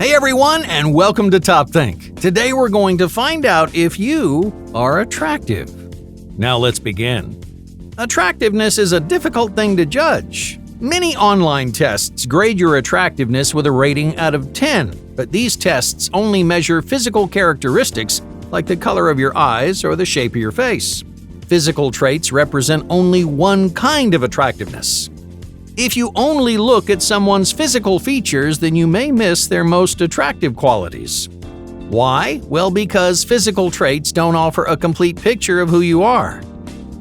Hey everyone, and welcome to Top Think. Today we're going to find out if you are attractive. Now let's begin. Attractiveness is a difficult thing to judge. Many online tests grade your attractiveness with a rating out of 10, but these tests only measure physical characteristics like the color of your eyes or the shape of your face. Physical traits represent only one kind of attractiveness. If you only look at someone's physical features, then you may miss their most attractive qualities. Why? Well, because physical traits don't offer a complete picture of who you are.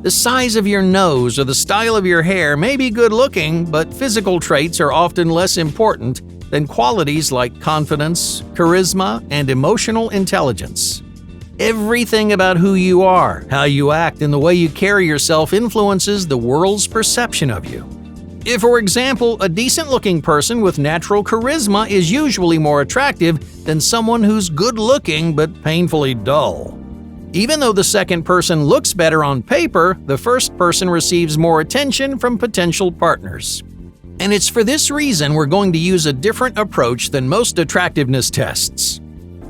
The size of your nose or the style of your hair may be good looking, but physical traits are often less important than qualities like confidence, charisma, and emotional intelligence. Everything about who you are, how you act, and the way you carry yourself influences the world's perception of you. If, for example, a decent-looking person with natural charisma is usually more attractive than someone who's good-looking but painfully dull. Even though the second person looks better on paper, the first person receives more attention from potential partners. And it's for this reason we're going to use a different approach than most attractiveness tests.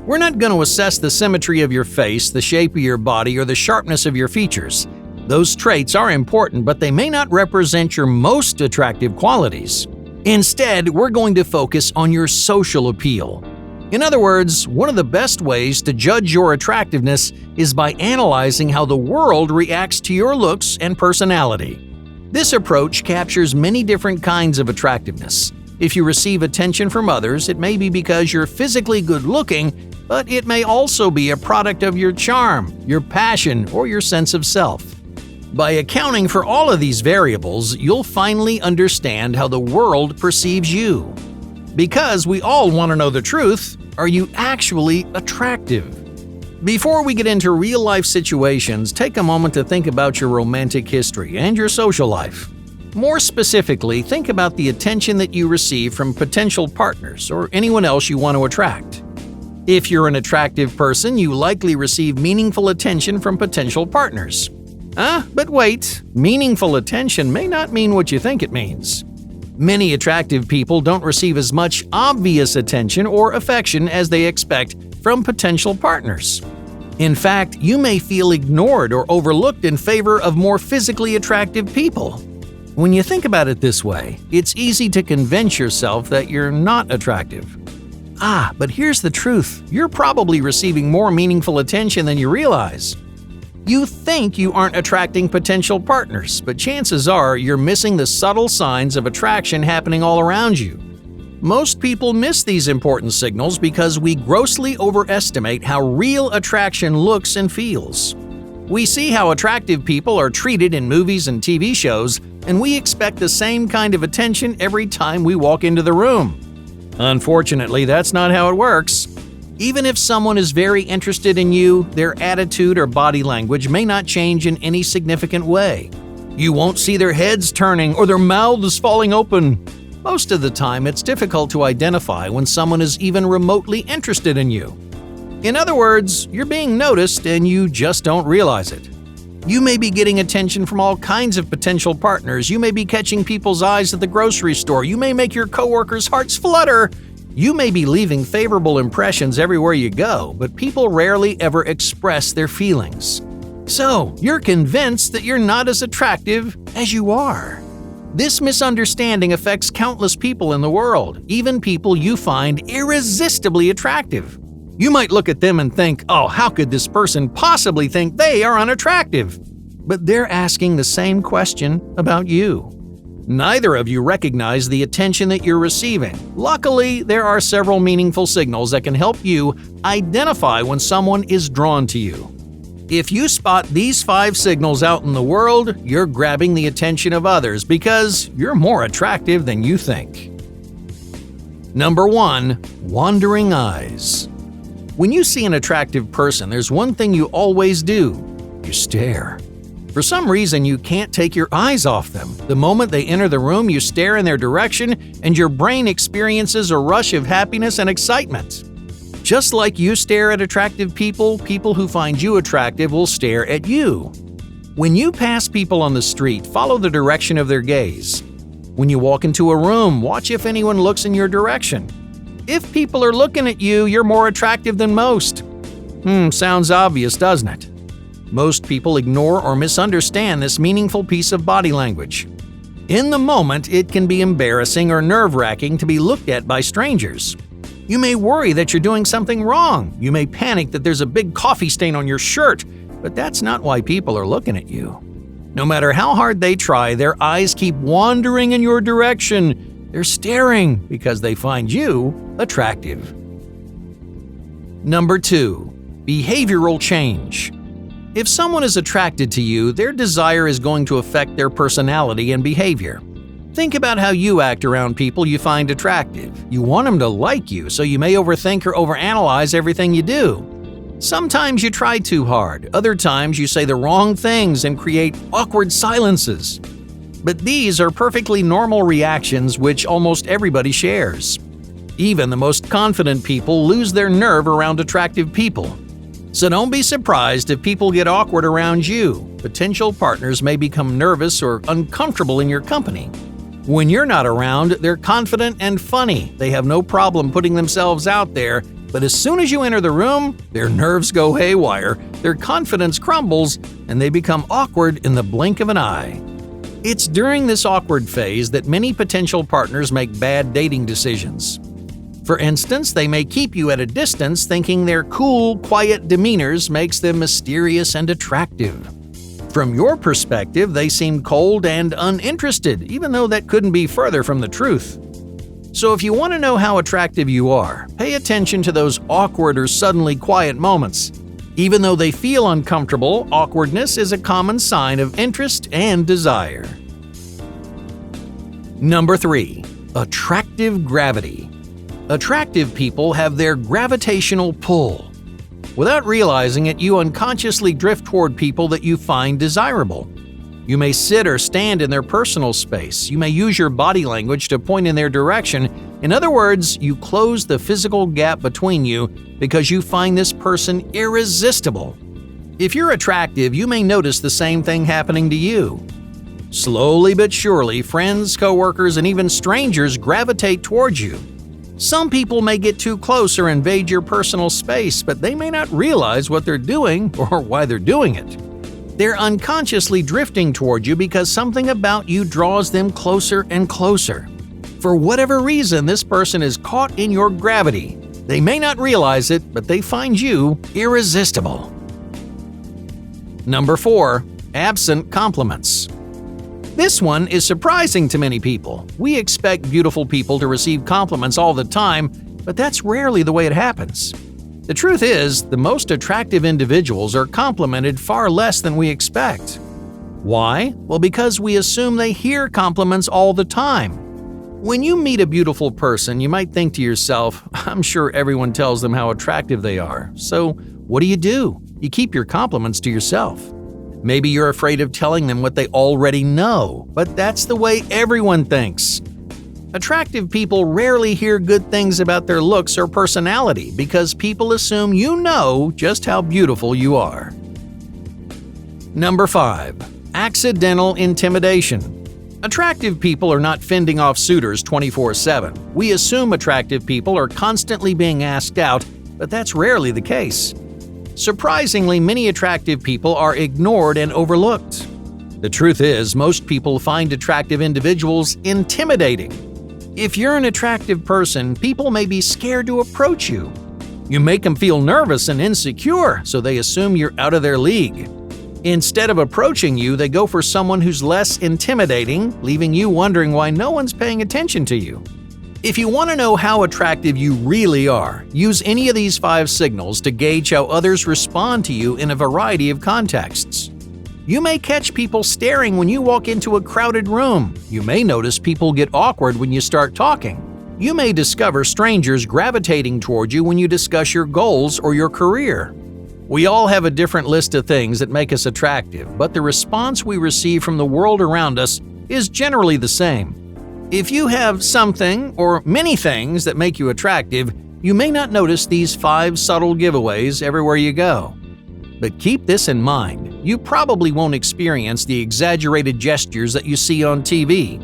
We're not going to assess the symmetry of your face, the shape of your body, or the sharpness of your features. Those traits are important, but they may not represent your most attractive qualities. Instead, we're going to focus on your social appeal. In other words, one of the best ways to judge your attractiveness is by analyzing how the world reacts to your looks and personality. This approach captures many different kinds of attractiveness. If you receive attention from others, it may be because you're physically good-looking, but it may also be a product of your charm, your passion, or your sense of self. By accounting for all of these variables, you'll finally understand how the world perceives you. Because we all want to know the truth, are you actually attractive? Before we get into real-life situations, take a moment to think about your romantic history and your social life. More specifically, think about the attention that you receive from potential partners or anyone else you want to attract. If you're an attractive person, you likely receive meaningful attention from potential partners. But wait, meaningful attention may not mean what you think it means. Many attractive people don't receive as much obvious attention or affection as they expect from potential partners. In fact, you may feel ignored or overlooked in favor of more physically attractive people. When you think about it this way, it's easy to convince yourself that you're not attractive. But here's the truth. You're probably receiving more meaningful attention than you realize. You think you aren't attracting potential partners, but chances are you're missing the subtle signs of attraction happening all around you. Most people miss these important signals because we grossly overestimate how real attraction looks and feels. We see how attractive people are treated in movies and TV shows, and we expect the same kind of attention every time we walk into the room. Unfortunately, that's not how it works. Even if someone is very interested in you, their attitude or body language may not change in any significant way. You won't see their heads turning or their mouths falling open. Most of the time, it's difficult to identify when someone is even remotely interested in you. In other words, you're being noticed and you just don't realize it. You may be getting attention from all kinds of potential partners. You may be catching people's eyes at the grocery store. You may make your coworkers' hearts flutter. You may be leaving favorable impressions everywhere you go, but people rarely ever express their feelings. So, you're convinced that you're not as attractive as you are. This misunderstanding affects countless people in the world, even people you find irresistibly attractive. You might look at them and think, how could this person possibly think they are unattractive? But they're asking the same question about you. Neither of you recognize the attention that you're receiving. Luckily, there are several meaningful signals that can help you identify when someone is drawn to you. If you spot these 5 signals out in the world, you're grabbing the attention of others because you're more attractive than you think. Number 1. Wandering eyes. When you see an attractive person, there's one thing you always do. You stare. For some reason, you can't take your eyes off them. The moment they enter the room, you stare in their direction, and your brain experiences a rush of happiness and excitement. Just like you stare at attractive people, people who find you attractive will stare at you. When you pass people on the street, follow the direction of their gaze. When you walk into a room, watch if anyone looks in your direction. If people are looking at you, you're more attractive than most. Sounds obvious, doesn't it? Most people ignore or misunderstand this meaningful piece of body language. In the moment, it can be embarrassing or nerve-wracking to be looked at by strangers. You may worry that you're doing something wrong. You may panic that there's a big coffee stain on your shirt, but that's not why people are looking at you. No matter how hard they try, their eyes keep wandering in your direction. They're staring because they find you attractive. Number 2. Behavioral change. If someone is attracted to you, their desire is going to affect their personality and behavior. Think about how you act around people you find attractive. You want them to like you, so you may overthink or overanalyze everything you do. Sometimes you try too hard. Other times you say the wrong things and create awkward silences. But these are perfectly normal reactions which almost everybody shares. Even the most confident people lose their nerve around attractive people. So don't be surprised if people get awkward around you. Potential partners may become nervous or uncomfortable in your company. When you're not around, they're confident and funny. They have no problem putting themselves out there, but as soon as you enter the room, their nerves go haywire, their confidence crumbles, and they become awkward in the blink of an eye. It's during this awkward phase that many potential partners make bad dating decisions. For instance, they may keep you at a distance thinking their cool, quiet demeanors makes them mysterious and attractive. From your perspective, they seem cold and uninterested, even though that couldn't be further from the truth. So if you want to know how attractive you are, pay attention to those awkward or suddenly quiet moments. Even though they feel uncomfortable, awkwardness is a common sign of interest and desire. Number 3. Attractive gravity. Attractive people have their gravitational pull. Without realizing it, you unconsciously drift toward people that you find desirable. You may sit or stand in their personal space. You may use your body language to point in their direction. In other words, you close the physical gap between you because you find this person irresistible. If you're attractive, you may notice the same thing happening to you. Slowly but surely, friends, coworkers, and even strangers gravitate towards you. Some people may get too close or invade your personal space, but they may not realize what they're doing or why they're doing it. They're unconsciously drifting toward you because something about you draws them closer and closer. For whatever reason, this person is caught in your gravity. They may not realize it, but they find you irresistible. Number 4. Absent compliments. This one is surprising to many people. We expect beautiful people to receive compliments all the time, but that's rarely the way it happens. The truth is, the most attractive individuals are complimented far less than we expect. Why? Well, because we assume they hear compliments all the time. When you meet a beautiful person, you might think to yourself, I'm sure everyone tells them how attractive they are. So what do? You keep your compliments to yourself. Maybe you're afraid of telling them what they already know, but that's the way everyone thinks. Attractive people rarely hear good things about their looks or personality because people assume you know just how beautiful you are. Number 5. Accidental intimidation. Attractive people are not fending off suitors 24/7. We assume attractive people are constantly being asked out, but that's rarely the case. Surprisingly, many attractive people are ignored and overlooked. The truth is, most people find attractive individuals intimidating. If you're an attractive person, people may be scared to approach you. You make them feel nervous and insecure, so they assume you're out of their league. Instead of approaching you, they go for someone who's less intimidating, leaving you wondering why no one's paying attention to you. If you want to know how attractive you really are, use any of these 5 signals to gauge how others respond to you in a variety of contexts. You may catch people staring when you walk into a crowded room. You may notice people get awkward when you start talking. You may discover strangers gravitating toward you when you discuss your goals or your career. We all have a different list of things that make us attractive, but the response we receive from the world around us is generally the same. If you have something or many things that make you attractive, you may not notice these 5 subtle giveaways everywhere you go. But keep this in mind, you probably won't experience the exaggerated gestures that you see on TV.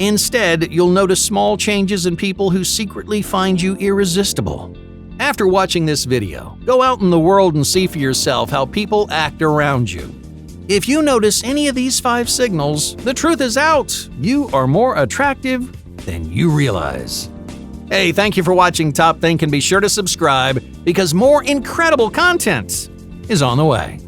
Instead, you'll notice small changes in people who secretly find you irresistible. After watching this video, go out in the world and see for yourself how people act around you. If you notice any of these 5 signals, the truth is out. You are more attractive than you realize. Hey, thank you for watching Top Think, and be sure to subscribe because more incredible content is on the way.